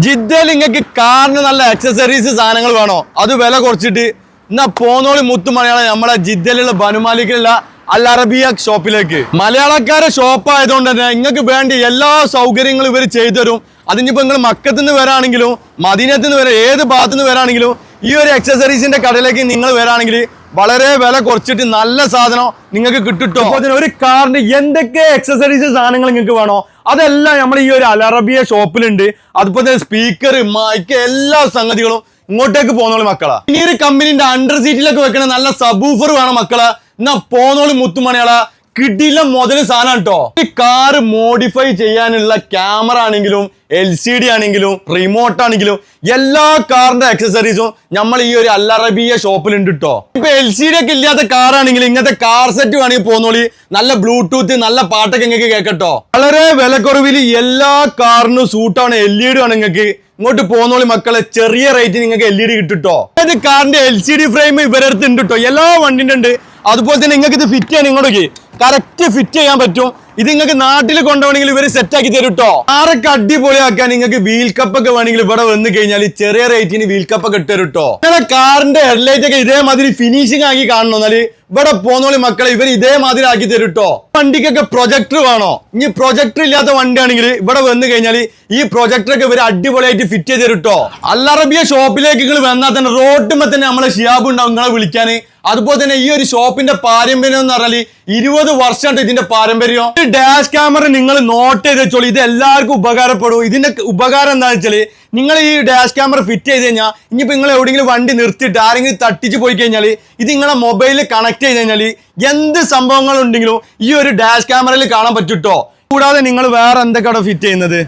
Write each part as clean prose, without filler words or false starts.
ജിദ്ദയിൽ നിങ്ങൾക്ക് കാറിന് നല്ല ആക്സസറീസ് സാധനങ്ങൾ വേണോ? അത് വില കുറച്ചിട്ട് എന്നാ പോന്നോളി മുത്തുമണിയാണ് നമ്മളെ ജിദ്ദയിലുള്ള ബനുമാലിക്കിലുള്ള അൽ അറബിയ ഷോപ്പിലേക്ക്. മലയാളക്കാരെ ഷോപ്പ് ആയതുകൊണ്ട് തന്നെ നിങ്ങൾക്ക് വേണ്ട എല്ലാ സൗകര്യങ്ങളും ഇവർ ചെയ്തു തരും. അതിനിപ്പോ നിങ്ങൾ മക്കത്ത് നിന്ന് വരാണെങ്കിലും മദീനത്ത് നിന്ന് വരാം, ഏത് ഭാഗത്തു നിന്ന് വരാണെങ്കിലും ഈ ഒരു ആക്സസറീസിന്റെ കടയിലേക്ക് നിങ്ങൾ വരാണെങ്കിൽ വളരെ വില കുറച്ചിട്ട് നല്ല സാധനം നിങ്ങൾക്ക് കിട്ടുട്ടോ. ഒരു കാറിന്റെ എന്തൊക്കെ ആക്സസറീസ് സാധനങ്ങൾ നിങ്ങൾക്ക് വേണോ അതെല്ലാം നമ്മൾ ഈ ഒരു അൽ അറബിയ ഷോപ്പിലുണ്ട്. അതുപോലെ തന്നെ സ്പീക്കർ, മൈക്ക്, എല്ലാ സംഗതികളും ഇങ്ങോട്ടേക്ക് പോന്നോളി മക്കളാ. ഈ ഒരു കമ്പനിന്റെ അണ്ടർ സീറ്റിലേക്ക് വെക്കണ നല്ല സബൂഫർ വേണം മക്കളാ. എന്നാ പോന്നോളി മുത്തുമണിയാളാ, കിടില മുതൽ സാധനം കേട്ടോ. ഈ കാറ് മോഡിഫൈ ചെയ്യാനുള്ള ക്യാമറ ആണെങ്കിലും LCD ആണെങ്കിലും റിമോട്ട് ആണെങ്കിലും എല്ലാ കാറിന്റെ ആക്സസറീസും നമ്മൾ ഈ ഒരു അൽ അറബിയ ഷോപ്പിലുണ്ട് കേട്ടോ. ഇപ്പൊ LCD ഒക്കെ ഇല്ലാത്ത കാറാണെങ്കിൽ ഇങ്ങനത്തെ കാർ സെറ്റ് വേണമെങ്കിൽ പോന്നോളി. നല്ല ബ്ലൂടൂത്ത്, നല്ല പാട്ടൊക്കെ നിങ്ങൾക്ക് കേൾക്കട്ടോ. വളരെ വിലക്കുറവിൽ എല്ലാ കാറിനും സൂട്ടാണ്. LED ആണ് നിങ്ങൾക്ക്. ഇങ്ങോട്ട് പോന്നോളി മക്കളെ, ചെറിയ റേറ്റ് നിങ്ങൾക്ക് LED കിട്ടുട്ടോ. അതായത് കാറിന്റെ LCD ഫ്രെയിം ഇവരടുത്ത് ഉണ്ട് കേട്ടോ. എല്ലാ വണ്ടിന്റെ ഉണ്ട്. അതുപോലെ തന്നെ നിങ്ങൾക്ക് ഇത് ഫിറ്റ് ചെയ്യാൻ ഇങ്ങോട്ടേക്ക് കറക്റ്റ് ഫിറ്റ് ചെയ്യാൻ പറ്റും. ഇത് നിങ്ങൾക്ക് നാട്ടിൽ കൊണ്ടുപോകണമെങ്കിൽ ഇവര് സെറ്റ് ആക്കി തരും കേട്ടോ. കാറൊക്കെ അടിപൊളിയാക്കാൻ നിങ്ങൾക്ക് വീൽ കപ്പ് ഒക്കെ വേണമെങ്കിൽ ഇവിടെ വന്നു കഴിഞ്ഞാൽ ചെറിയ റേറ്റിന് വീൽ കപ്പ് ഒക്കെ ഇട്ടുതരും കേട്ടോ. അങ്ങനെ കാറിന്റെ ഹെഡ്ലൈറ്റ് ഒക്കെ ഇതേമാതിരി ഫിനിഷിംഗ് ആക്കി കാണണം. എന്നാല് ഇവിടെ പോന്നോളി മക്കളെ, ഇവർ ഇതേമാതിരി ആക്കി തരും കേട്ടോ. വണ്ടിക്കൊക്കെ പ്രൊജക്ടർ വേണോ? ഇനി പ്രൊജക്ടർ ഇല്ലാത്ത വണ്ടിയാണെങ്കിൽ ഇവിടെ വന്നു കഴിഞ്ഞാൽ ഈ പ്രൊജക്ടറൊക്കെ ഇവർ അടിപൊളിയായിട്ട് ഫിറ്റ് ചെയ്ത് തരും കേട്ടോ. അൽ അറബിയ ഷോപ്പിലേക്ക് നിങ്ങൾ വന്നാൽ തന്നെ റോട്ടുമ്പോ തന്നെ നമ്മളെ ഷിയാബ് ഉണ്ടാവും നിങ്ങളെ വിളിക്കാന്. അതുപോലെ തന്നെ ഈ ഒരു ഷോപ്പിന്റെ പാരമ്പര്യം എന്ന് പറഞ്ഞാൽ 20 വർഷമായിട്ട് ഇതിന്റെ പാരമ്പര്യം. ഡാഷ് ക്യാമറ നിങ്ങൾ നോട്ട് ചെയ്ത് വെച്ചോളൂ. ഇത് എല്ലാവർക്കും ഉപകാരപ്പെടും. ഇതിന്റെ ഉപകാരം എന്താണെന്ന് വെച്ചാൽ നിങ്ങൾ ഈ ഡാഷ് ക്യാമറ ഫിറ്റ് ചെയ്ത് കഴിഞ്ഞാൽ ഇനിയിപ്പോൾ നിങ്ങൾ എവിടെയെങ്കിലും വണ്ടി നിർത്തിയിട്ട് ആരെങ്കിലും തട്ടിച്ച് പോയി കഴിഞ്ഞാൽ ഇത് നിങ്ങളെ മൊബൈലിൽ കണക്ട് ചെയ്ത് കഴിഞ്ഞാൽ എന്ത് സംഭവങ്ങൾ ഉണ്ടെങ്കിലും ഈ ഒരു ഡാഷ് ക്യാമറയിൽ കാണാൻ പറ്റൂട്ടോ. കൂടാതെ നിങ്ങൾ വേറെ എന്തൊക്കെയാണ് ഫിറ്റ് ചെയ്യുന്നത്?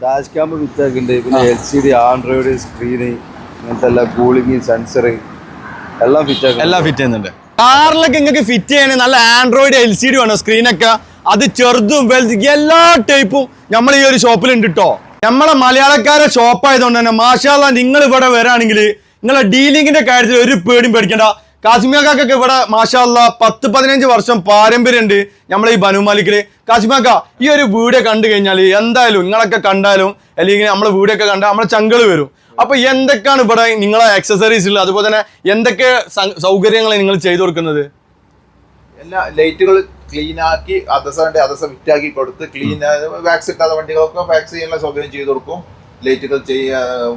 ഡാഷ് ക്യാമറ ഫിറ്റ് ആക്കിയിട്ടുണ്ട്. പിന്നെ LCD, ആൻഡ്രോയിഡ് സ്ക്രീന്, അങ്ങനത്തെ എല്ലാ കൂളിംഗ്, സെൻസർ എല്ലാം ഫിറ്റ് ചെയ്യുന്നുണ്ട്. കാറിലൊക്കെ നിങ്ങൾക്ക് ഫിറ്റ് ചെയ്യാൻ നല്ല ആൻഡ്രോയിഡ് LCD വേണോ? സ്ക്രീനൊക്കെ അത് ചെറുതും വലുതും എല്ലാ ടൈപ്പും നമ്മൾ ഈ ഒരു ഷോപ്പിലുണ്ട് കേട്ടോ. നമ്മളെ മലയാളക്കാരെ ഷോപ്പ് ആയതുകൊണ്ട് തന്നെ മാഷാ അല്ലാഹ് നിങ്ങൾ ഇവിടെ വരാണെങ്കിൽ നിങ്ങളെ ഡീലിങ്ങിന്റെ കാര്യത്തിൽ ഒരു പേടിയും പേടിക്കണ്ട. കാശ്മീർക്കൊക്കെ ഇവിടെ മാഷാ അല്ലാഹ് 10-15 വർഷം പാരമ്പര്യം ഉണ്ട് നമ്മളെ ഈ ബനുമാലിക്കില്. കാശ്മീർക്ക ഈ ഒരു വീഡിയോ കണ്ടു കഴിഞ്ഞാൽ എന്തായാലും നിങ്ങളൊക്കെ കണ്ടാലും അല്ലെങ്കിൽ നമ്മളെ വീഡിയോ ഒക്കെ കണ്ടാൽ നമ്മളെ ചങ്കള് വരും. അപ്പൊ എന്തൊക്കെയാണ് ഇവിടെ നിങ്ങളെ ആക്സസറീസ് ഉള്ളത്? അതുപോലെ തന്നെ എന്തൊക്കെ സൗകര്യങ്ങൾ നിങ്ങൾ ചെയ്തു കൊടുക്കുന്നത്? എല്ലാ ലൈറ്റുകൾ ക്ലീൻ ആക്കി അതസം ഫിറ്റാക്കി കൊടുത്ത് ക്ലീൻ വാക്സ് ഇട്ടാത്ത വണ്ടികളൊക്കെ വാക്സ് ചെയ്യാനുള്ള സൗകര്യം ചെയ്തു കൊടുക്കും. ലൈറ്റുകൾ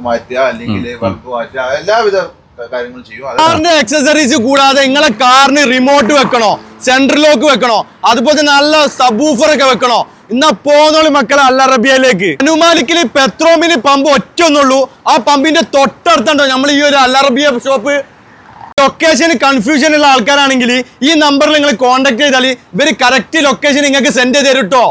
മാറ്റുക, അല്ലെങ്കിൽ ബൾബ് മാറ്റുക, എല്ലാവിധ കാര്യങ്ങളും ചെയ്യും. കാറിന്റെ ആക്സസറീസ് കൂടാതെ നിങ്ങളെ കാറിന് റിമോട്ട് വെക്കണോ, സെൻട്രൽ ലോക്ക് വെക്കണോ, അതുപോലെ നല്ല സബൂഫർ ഒക്കെ വെക്കണോ? എന്നാ പോന്നോളി മക്കളെ അൽ അറബിയയിലേക്ക്. ബനുമാലിക്കില് പെട്രോമിന് പമ്പ് ഒറ്റൊന്നുള്ളൂ. ആ പമ്പിന്റെ തൊട്ടടുത്തുണ്ടോ നമ്മൾ ഈ ഒരു അൽ അറബിയ ഷോപ്പ്. ലൊക്കേഷന് കൺഫ്യൂഷൻ ഉള്ള ആൾക്കാരാണെങ്കിൽ ഈ നമ്പറിൽ നിങ്ങൾ കോൺടാക്ട് ചെയ്താൽ ഇവര് കറക്റ്റ് ലൊക്കേഷൻ നിങ്ങൾക്ക് സെൻഡ് ചെയ്ത് തരും കേട്ടോ.